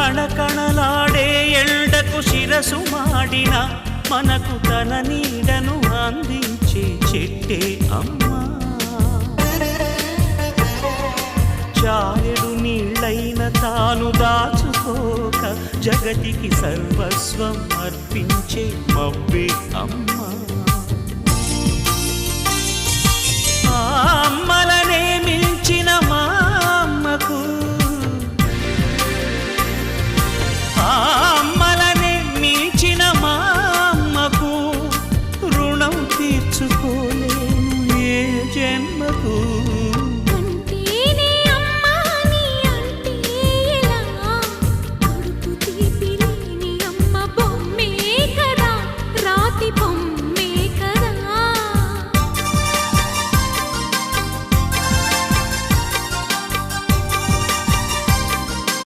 కణకణలాడే ఎండకు శిరసు మాడిన మనకు తన నీడను అందించే చెట్టే అమ్మా. చారెడు నీళ్ళైన తాను దాచుకోక జగతికి సర్వస్వం అర్పించే మబ్బే అమ్మా. ఆ అమ్మలనే మించిన మా